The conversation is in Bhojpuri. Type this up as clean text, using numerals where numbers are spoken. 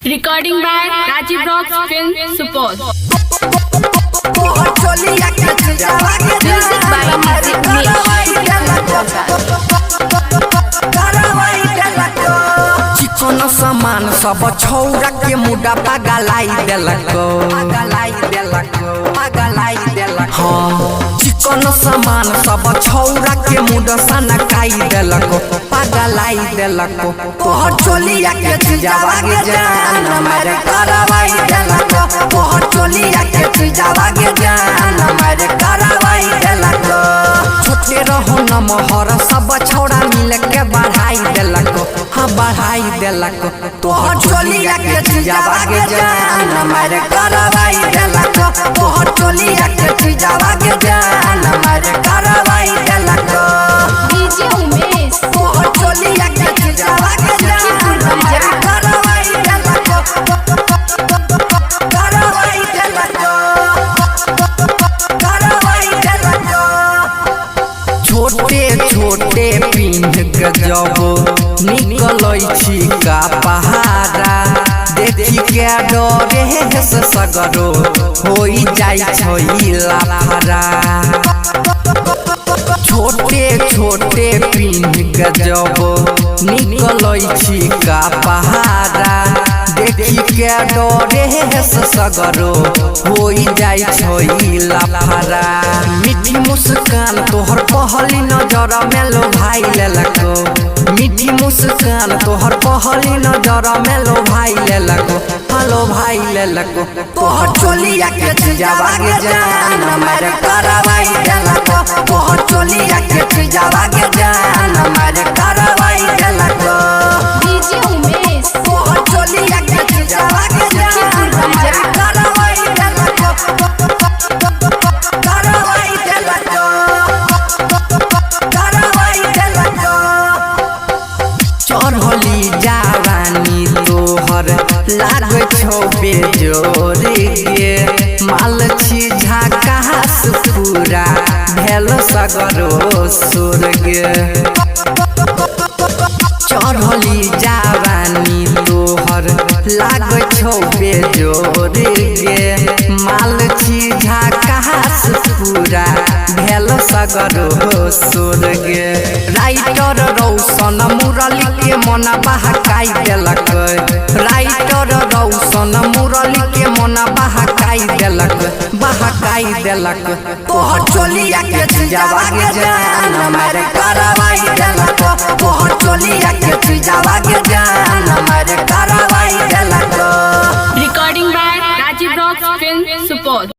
Recording by Rajiv Rocks Film Support. Music by Music चिकन सामान सब छौरा के मुड़ा पगलाई देलको चिकन सामान सब छौरा के मुड़ा सनकाई देलको पगलाई देलको तोहर चोलिया के चिजावा के जान मारे करवाई देलको तोहर चोलिया के चिजावा के जान मारे करवाई देलको छोटे रहो न मोहर सब छौरा मिल के बढ़ाई देलको हाँ बढ़ाई देलको तोहर चोलिया के चिजावा के जान मारे करवाई देलको तोहर चोलिया के चिजावा के जान मारे करवाई देलको DJ Umesh तोहर चोलिया के चिजावा के जान मारे करवाई देलको करवाई देलको करवाई देलको छोटे छोटे पिंड गजब निकलै छी का पहाड़ा देखी के डरे से सगरो होई जाई छै लाफड़ा छोटे छोटे पिंड गजब निकलै छी का पहाड़ा देखी के डरे से सगरो होई जाई छै लाफड़ा मीठी मुस्कान तोहर पहली नजर में लो भाई लेलको मीठी मुस्कान तोहर पहली नजर में लो भाई लेलको हेलो भाई लेलको तोहर चोलिया के चिजावा के जान मारे करवाई देलको तोहर चोलिया के चिजावा के जान मारे करवाई देलको DJ Umesh तोहर चोलिया के चिजावा के जान मारे करवाई देलको करवाई देलको करवाई देलको चढ़ली जवानी तोहर लागे छौ बेजोर गे माल छी झकास पूरा भेल सगरो सुर गे चढ़ली जवानी तोहर लागे छौ बेजोर गे माल छी झकास पूरा भेल सगरो सुर गे राइटर रौशन मुरली के मन बहकाई देलक राइटर रौशन मुरली के मन बहकाई देलक तोहर चोलिया के चिजावा के जान मारे करवाई देलक तोहर चोलिया के चिजावा के जान मारे करवाई देलक Recording by Rajiv Rocks Film Support.